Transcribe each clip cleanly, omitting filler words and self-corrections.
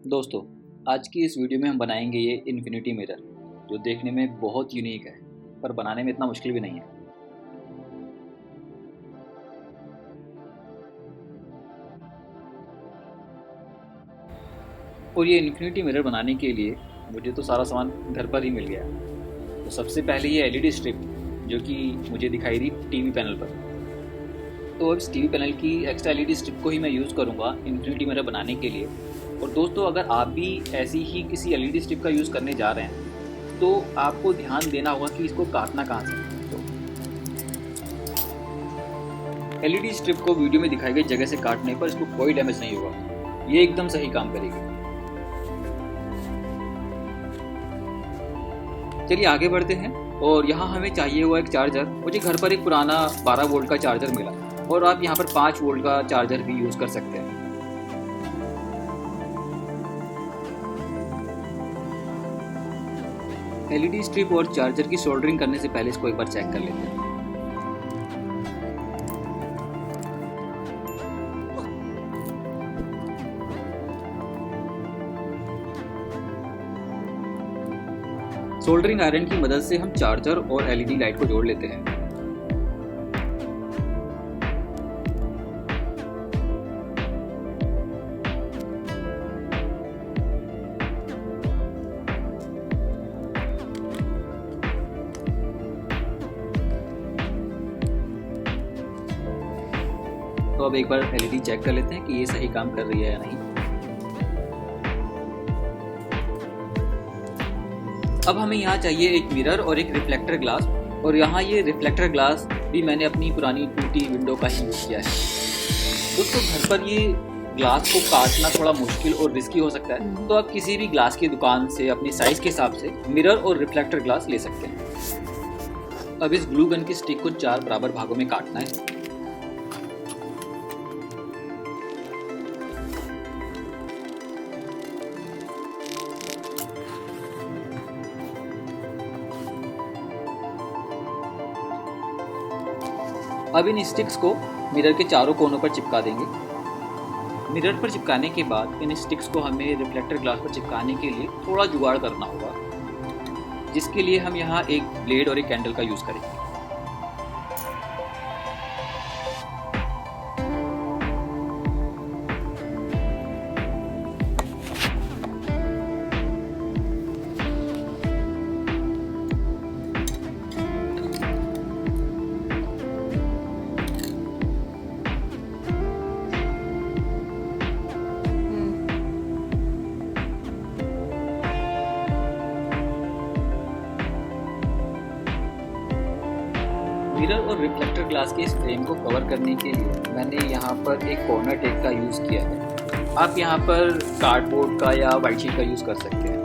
दोस्तों, आज की इस वीडियो में हम बनाएंगे ये इन्फिनिटी मिरर, जो देखने में बहुत यूनिक है, पर बनाने में इतना मुश्किल भी नहीं है। और ये इन्फिनिटी मिरर बनाने के लिए मुझे तो सारा सामान घर पर ही मिल गया। तो सबसे पहले ये एलईडी स्ट्रिप, जो कि मुझे दिखाई दी टीवी पैनल पर। तो अब इस टीवी पैनल की एक्स्ट्रा एलईडी स्ट्रिप को ही मैं यूज़ करूँगा इन्फिनिटी मिरर बनाने के लिए। और दोस्तों, अगर आप भी ऐसी ही किसी एलईडी स्ट्रिप का यूज़ करने जा रहे हैं तो आपको ध्यान देना होगा कि इसको काटना कहाँ से। तो एलईडी स्ट्रिप को वीडियो में दिखाई गई जगह से काटने पर इसको कोई डैमेज नहीं होगा, ये एकदम सही काम करेगी। चलिए आगे बढ़ते हैं। और यहाँ हमें चाहिए हुआ एक चार्जर। मुझे घर पर एक पुराना 12 वोल्ट का चार्जर मिला, और आप यहाँ पर 5 वोल्ट का चार्जर भी यूज़ कर सकते हैं। एलईडी स्ट्रिप और चार्जर की सोल्डरिंग करने से पहले इसको एक बार चेक कर लेते हैं। सोल्डरिंग आयरन की मदद से हम चार्जर और एलईडी लाइट को जोड़ लेते हैं। तो अब एक बार एलईडी चेक कर लेते हैं कि ये सही काम कर रही है या नहीं। अब हमें यहाँ चाहिए एक मिरर और एक रिफ्लेक्टर ग्लास। और यहाँ ये रिफ्लेक्टर ग्लास भी मैंने अपनी पुरानी टूटी विंडो का ही यूज़ किया है। दोस्तों, घर पर ये ग्लास को काटना थोड़ा मुश्किल और रिस्की हो सकता है, तो आप किसी भी ग्लास की दुकान से अपनी साइज़ के हिसाब से मिरर और रिफ्लेक्टर ग्लास ले सकते हैं। अब इस ग्लू गन की स्टिक को 4 बराबर भागों में काटना है। अब इन स्टिक्स को मिरर के चारों कोनों पर चिपका देंगे। मिरर पर चिपकाने के बाद इन स्टिक्स को हमें रिफ्लेक्टर ग्लास पर चिपकाने के लिए थोड़ा जुगाड़ करना होगा, जिसके लिए हम यहाँ एक ब्लेड और एक कैंडल का यूज़ करेंगे। मिरर और रिफ्लेक्टर ग्लास के इस फ्रेम को कवर करने के लिए मैंने यहाँ पर एक कॉर्नर टेप का यूज़ किया है। आप यहाँ पर कार्डबोर्ड का या वाइट शीट का यूज़ कर सकते हैं।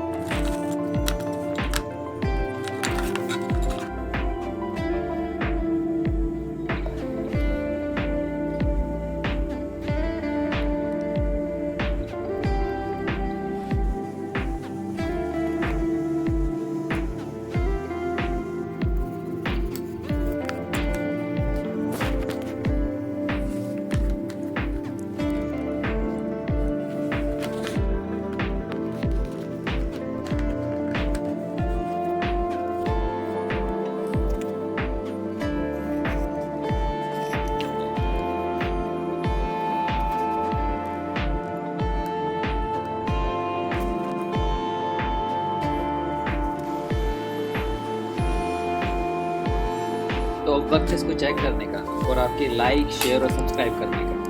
तो अब वक्त है इसको चेक करने का और आपके लाइक, शेयर और सब्सक्राइब करने का।